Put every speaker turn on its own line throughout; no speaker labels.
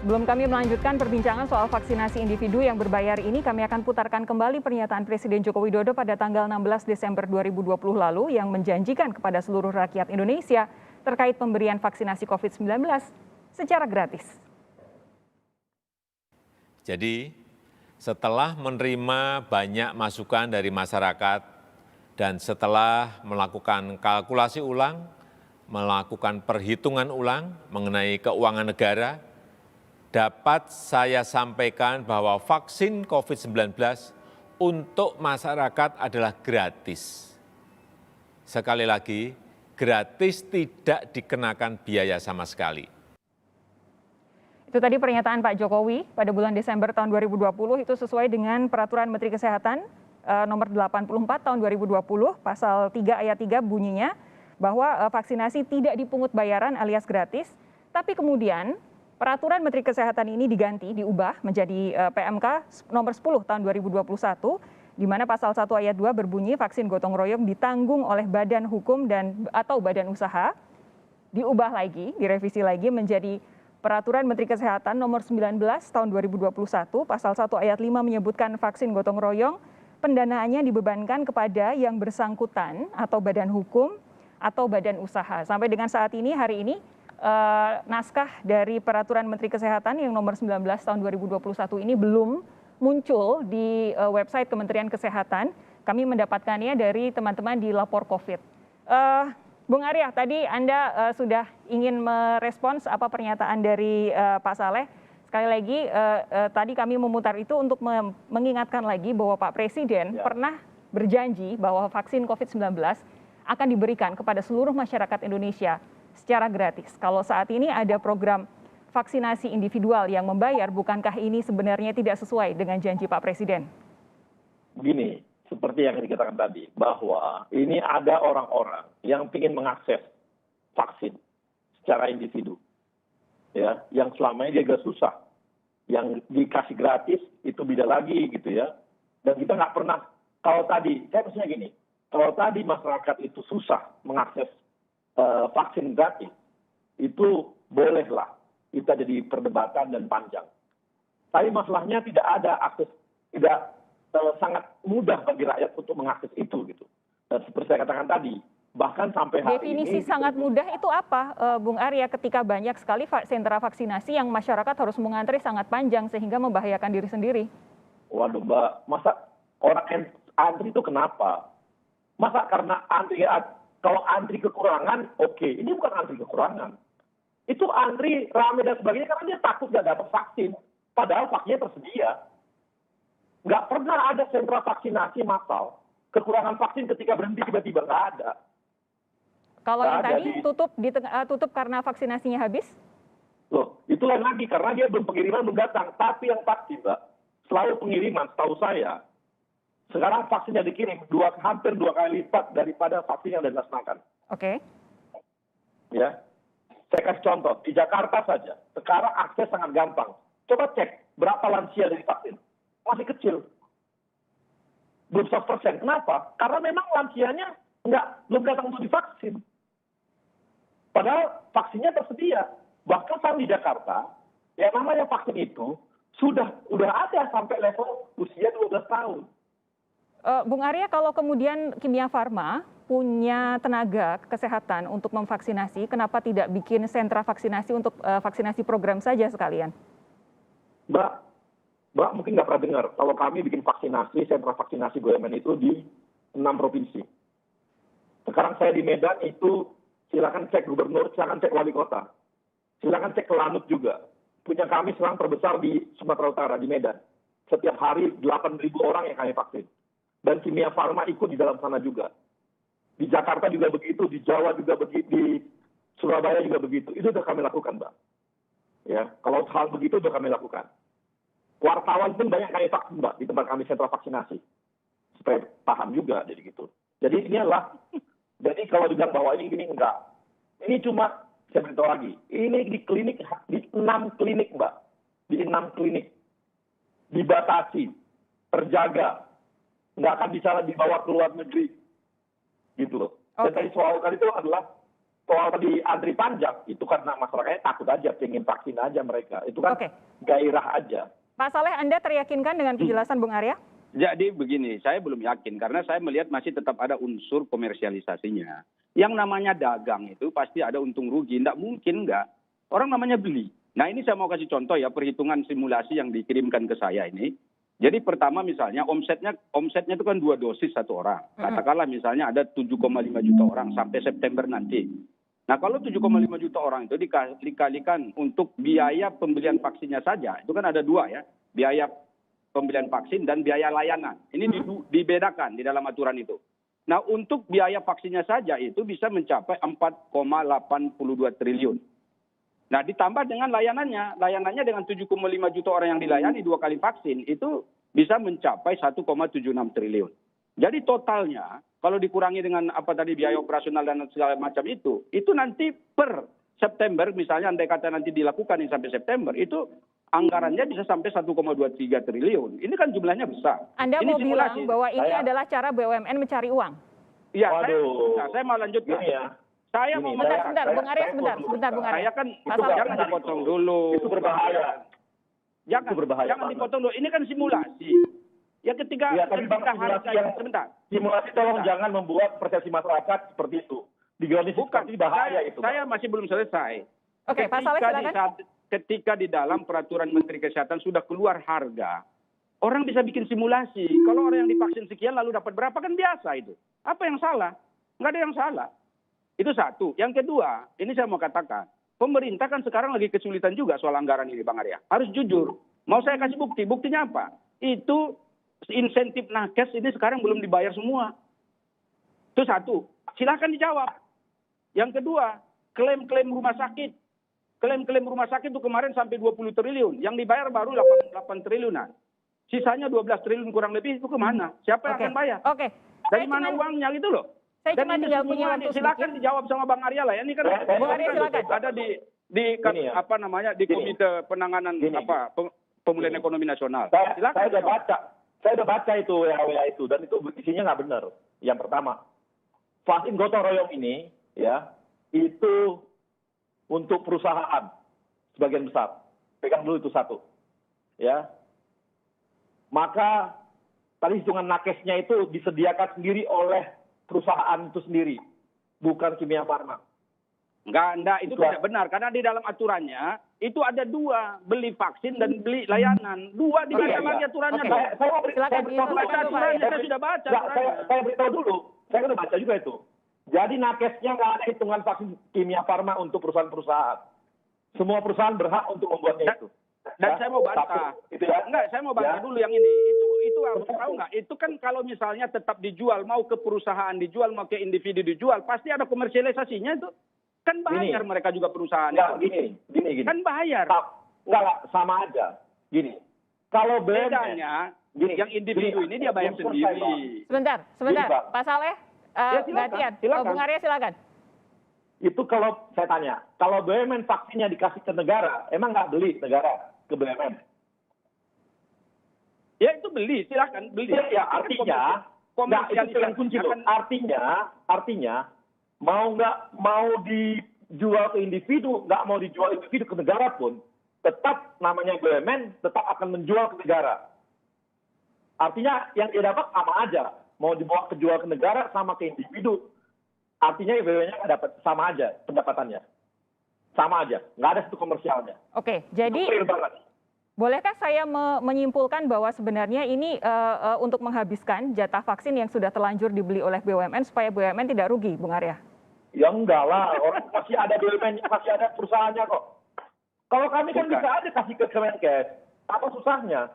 Sebelum kami melanjutkan perbincangan soal vaksinasi individu yang berbayar ini, kami akan putarkan kembali pernyataan Presiden Joko Widodo pada tanggal 16 Desember 2020 lalu yang menjanjikan kepada seluruh rakyat Indonesia terkait pemberian vaksinasi COVID-19 secara gratis.
Jadi, setelah menerima banyak masukan dari masyarakat dan setelah melakukan kalkulasi ulang, melakukan perhitungan ulang mengenai keuangan negara, dapat saya sampaikan bahwa vaksin COVID-19 untuk masyarakat adalah gratis. Sekali lagi, gratis, tidak dikenakan biaya sama sekali.
Itu tadi pernyataan Pak Jokowi pada bulan Desember tahun 2020, itu sesuai dengan Peraturan Menteri Kesehatan nomor 84 tahun 2020, pasal 3 ayat 3 bunyinya bahwa vaksinasi tidak dipungut bayaran alias gratis, tapi kemudian Peraturan Menteri Kesehatan ini diubah menjadi PMK nomor 10 tahun 2021, di mana pasal 1 ayat 2 berbunyi vaksin gotong royong ditanggung oleh badan hukum atau badan usaha, diubah lagi, direvisi lagi menjadi Peraturan Menteri Kesehatan nomor 19 tahun 2021, pasal 1 ayat 5 menyebutkan vaksin gotong royong, pendanaannya dibebankan kepada yang bersangkutan atau badan hukum atau badan usaha. Sampai dengan saat ini, hari ini, naskah dari Peraturan Menteri Kesehatan yang nomor 19 tahun 2021 ini belum muncul di website Kementerian Kesehatan. Kami mendapatkannya dari teman-teman di Lapor COVID. Bung Arya, tadi Anda sudah ingin merespons apa pernyataan dari Pak Saleh. Sekali lagi, tadi kami memutar itu untuk mengingatkan lagi bahwa Pak Presiden pernah berjanji bahwa vaksin COVID-19 akan diberikan kepada seluruh masyarakat Indonesia secara gratis. Kalau saat ini ada program vaksinasi individual yang membayar, bukankah ini sebenarnya tidak sesuai dengan janji Pak Presiden?
Begini, seperti yang dikatakan tadi, bahwa ini ada orang-orang yang ingin mengakses vaksin secara individu, ya, yang selama ini dia agak susah, yang dikasih gratis itu beda lagi gitu ya. Dan kita nggak pernah, kalau tadi, saya maksudnya gini, kalau tadi masyarakat itu susah mengakses vaksin gratis, itu bolehlah kita jadi perdebatan dan panjang. Tapi masalahnya tidak ada akses, tidak sangat mudah bagi rakyat untuk mengakses itu gitu. Dan seperti saya katakan tadi, bahkan sampai hari
definisi
ini
sangat mudah itu apa, Bung Arya, ketika banyak sekali sentra vaksinasi yang masyarakat harus mengantri sangat panjang sehingga membahayakan diri sendiri?
Waduh Mbak, masa orang antri itu kenapa? Masa karena antri, kalau antri kekurangan, oke. Ini bukan antri kekurangan. Itu antri ramai dan sebagainya karena dia takut nggak dapat vaksin. Padahal vaksinnya tersedia. Nggak pernah ada sentra vaksinasi massal. Kekurangan vaksin ketika berhenti tiba-tiba nggak ada.
Kalau yang tadi tutup karena vaksinasinya habis?
Loh, itu lain lagi karena dia pengiriman belum datang. Tapi yang pasti Mbak, selalu pengiriman setahu saya, sekarang vaksinnya dikirim hampir 2 kali lipat daripada vaksin yang dilaksanakan.
Oke.
Ya, saya kasih contoh di Jakarta saja. Sekarang akses sangat gampang. Coba cek berapa lansia dari vaksin, masih kecil, belum 100%. Kenapa? Karena memang lansianya belum datang untuk divaksin. Padahal vaksinnya tersedia. Bahkan di Jakarta, yang namanya vaksin itu sudah ada sampai level usia 12 tahun.
Bung Arya, kalau kemudian Kimia Farma punya tenaga kesehatan untuk memvaksinasi, kenapa tidak bikin sentra vaksinasi untuk vaksinasi program saja sekalian?
Mbak mungkin nggak pernah dengar, kalau kami bikin vaksinasi, sentra vaksinasi BUMN itu di 6 provinsi. Sekarang saya di Medan itu, silakan cek gubernur, silakan cek wali kota. Silakan cek ke Lanut juga. Punya kami sekarang terbesar di Sumatera Utara, di Medan. Setiap hari 8.000 orang yang kami vaksin. Dan Kimia Farma ikut di dalam sana juga. Di Jakarta juga begitu, di Jawa juga begitu, di Surabaya juga begitu. Itu sudah kami lakukan, Mbak. Ya, kalau hal begitu sudah kami lakukan. Wartawan pun banyak kami vaksin, Mbak, di tempat kami sentra vaksinasi. Supaya paham juga, jadi gitu. Jadi ini adalah, jadi kalau dibilang bahwa ini enggak. Ini cuma, saya beritahu lagi, ini di klinik, di 6 klinik, Mbak. Di 6 klinik. Dibatasi, terjaga, nggak akan bisa dibawa ke luar negeri. Gitu loh. Dan tadi soal tadi itu adalah soal tadi antri panjang, itu karena masyarakatnya takut aja, pengen vaksin aja mereka. Itu kan
Oke.
gairah aja.
Pak Saleh, Anda teryakinkan dengan penjelasan Bung Arya?
Jadi begini, saya belum yakin karena saya melihat masih tetap ada unsur komersialisasinya. Yang namanya dagang itu pasti ada untung rugi, tidak mungkin enggak. Orang namanya beli. Nah ini saya mau kasih contoh ya, perhitungan simulasi yang dikirimkan ke saya ini. Jadi pertama misalnya omsetnya itu kan 2 dosis satu orang. Katakanlah misalnya ada 7,5 juta orang sampai September nanti. Nah kalau 7,5 juta orang itu dikalikan untuk biaya pembelian vaksinnya saja, itu kan ada 2 ya, biaya pembelian vaksin dan biaya layanan. Ini dibedakan di dalam aturan itu. Nah untuk biaya vaksinnya saja itu bisa mencapai 4,82 triliun. Nah ditambah dengan layanannya dengan 7,5 juta orang yang dilayani 2 kali vaksin itu bisa mencapai 1,76 triliun. Jadi totalnya kalau dikurangi dengan apa tadi biaya operasional dan segala macam itu nanti per September misalnya andai kata nanti dilakukan ini sampai September itu anggarannya bisa sampai 1,23 triliun. Ini kan jumlahnya besar.
Anda
ini
mau
simulasi.
bilang bahwa ini adalah cara BUMN mencari uang?
Iya,
Waduh.
saya mau lanjutkan.
Gini ya.
Saya
Gini,
mau
Sebentar, Bung Arya, sebentar, Bung Arya.
Saya kan
Pak Saleh.
jangan dipotong dulu.
Itu berbahaya.
Jangan,
Itu berbahaya
jangan
banget.
dipotong dulu. Ini kan simulasi. Ya ketika
tapi Bang, simulasi yang
sebentar.
simulasi tolong
Sebentar.
jangan membuat persepsi masyarakat seperti itu. Digalakasi
Bukan,
seperti bahaya itu.
saya masih belum selesai.
Oke, Pak Saleh silakan.
Ketika di dalam peraturan Menteri Kesehatan sudah keluar harga, orang bisa bikin simulasi. Kalau orang yang divaksin sekian lalu dapat berapa kan biasa itu. Apa yang salah? Nggak ada yang salah. Itu satu. Yang kedua, ini saya mau katakan, pemerintah kan sekarang lagi kesulitan juga soal anggaran ini, Bang Arya. Harus jujur. Mau saya kasih bukti. Buktinya apa? Itu insentif nakes ini sekarang belum dibayar semua. Itu satu. Silakan dijawab. Yang kedua, klaim-klaim rumah sakit. Klaim-klaim rumah sakit itu kemarin sampai 20 triliun. Yang dibayar baru 8 triliunan. Sisanya 12 triliun kurang lebih itu kemana? Siapa yang akan bayar?
Oke.
Dari mana uangnya gitu loh?
Saya
Dan
cuma
ini
tinggal
semua
punya waktu
silakan
sedikit.
dijawab sama Bang Arya lah ya. Ini kan
Bung Arya, silakan.
ada di
Gini ya.
apa namanya di
Gini.
Komite Penanganan
Gini.
Pemulihan Ekonomi Nasional.
Saya
Silakan
udah
dijawab.
baca. Saya udah baca itu WA itu dan itu isinya nggak benar. Yang pertama, vaksin gotong royong ini ya itu untuk perusahaan sebagian besar. Pegang dulu itu satu. Ya. Maka tadi hitungan nakesnya itu disediakan sendiri oleh perusahaan itu sendiri, bukan Kimia Farma.
Enggak, itu tidak benar. Karena di dalam aturannya, itu ada 2. Beli vaksin dan beli layanan. 2 dibaca lagi aturannya.
Oke.
dong.
Saya mau
Silakan
beritahu
diselesaikan
Baca
dulu, Pak.
aturannya, saya sudah baca
Nggak,
aturannya.
saya beritahu dulu. Saya udah baca juga itu. Jadi nakesnya nggak ada hitungan vaksin Kimia Farma untuk perusahaan-perusahaan. Semua perusahaan berhak untuk membuatnya itu.
Dan
Ya,
saya mau bantah.
satu, itu ya.
Enggak, saya mau bantah
Ya.
dulu yang ini. Itu apa tahu nggak? Itu kan kalau misalnya tetap dijual, mau ke perusahaan dijual, mau ke individu dijual, pasti ada komersialisasinya itu. Kan bayar
Gini.
mereka juga perusahaan
Nggak,
itu.
gini.
Kan bayar.
Nggak, sama aja. Gini, kalau BUMN,
Bedanya,
gini,
yang individu
gini,
ini dia bayar
unsur
sendiri.
saya,
Sebentar.
Gini, Pak.
Pak Saleh,
Ya, silakan,
gantian.
silakan.
Bung Arya silakan.
itu kalau saya tanya, kalau BUMN vaksinnya dikasih ke negara, emang nggak beli negara ke BUMN?
Ya itu beli, silakan beli.
Ya, artinya, nggak, itu yang kunci loh. Artinya, mau dijual ke individu, nggak mau dijual individu ke negara pun, tetap namanya BUMN tetap akan menjual ke negara. Artinya yang dia dapat sama aja, mau dibawa kejual ke negara sama ke individu. Artinya BUMN-nya nggak dapat, sama aja pendapatannya, sama aja, nggak ada satu komersialnya.
Oke,
Itu
jadi
clear banget.
bolehkah saya menyimpulkan bahwa sebenarnya ini untuk menghabiskan jatah vaksin yang sudah terlanjur dibeli oleh BUMN supaya BUMN tidak rugi, Bung Arya?
Ya enggak lah, orang masih ada BUMN, masih ada perusahaannya kok. Kalau kami kan
Bukan.
bisa aja kasih ke Kemenkes, apa susahnya?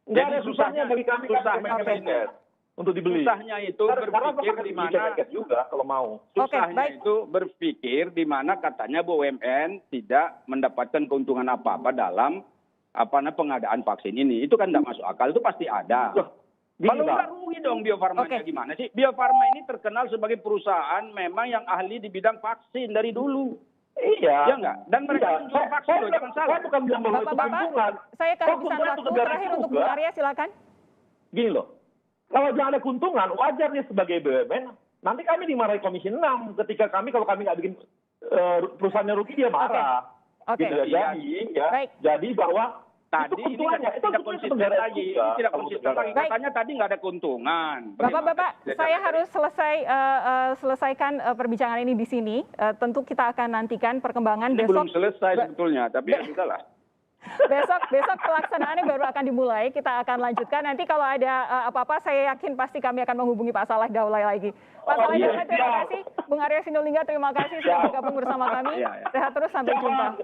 Enggak
Jadi
ada susahnya bagi kami kan
susahnya
ke Kemenkes untuk dibeli.
Susahnya itu
Karena
berpikir
bakal
di
beli
mana
Kemenkes juga kalau mau.
Oke,
susahnya
baik.
itu berpikir di mana katanya BUMN tidak mendapatkan keuntungan apa-apa dalam pengadaan vaksin ini. Itu kan tidak masuk akal, itu pasti ada.
Loh, gini,
Kalau
Pak.
nggak rugi dong Bio Farma-nya
Oke.
gimana sih? Bio Farma ini terkenal sebagai perusahaan memang yang ahli di bidang vaksin dari dulu.
Iya.
Ya nggak? Dan mereka
Iya.
menjual vaksin loh, jangan salah.
Saya bukan bilang bahwa itu
Bapak-bapak,
keuntungan.
saya kehabisan
Keuntungan
waktu
untuk negara
terakhir untuk
juga.
Bung Arya, silakan.
Gini loh, kalau jangan ada keuntungan, wajar dia sebagai BUMN. Nanti kami dimarahi Komisi 6 ketika kalau kami nggak bikin perusahaannya rugi dia marah.
Oke.
Gitu ya.
Baik.
Jadi bahwa
Tadi
itu
ini kan
keuntungannya,
tidak konsisten lagi. Ini tidak konsisten lagi.
Baik.
Katanya tadi nggak ada keuntungan.
Bapak-bapak, saya harus selesaikan perbincangan ini di sini. Tentu kita akan nantikan perkembangan
Ini belum selesai sebetulnya, tapi ya sudahlah.
Besok pelaksanaannya baru akan dimulai. Kita akan lanjutkan. Nanti kalau ada apa-apa, saya yakin pasti kami akan menghubungi Pak Saleh Daulay lagi. Pak Saleh Daulay, terima kasih. Bung Arya Sinulinga, terima kasih sudah bergabung bersama kami. Sehat terus, sampai jumpa.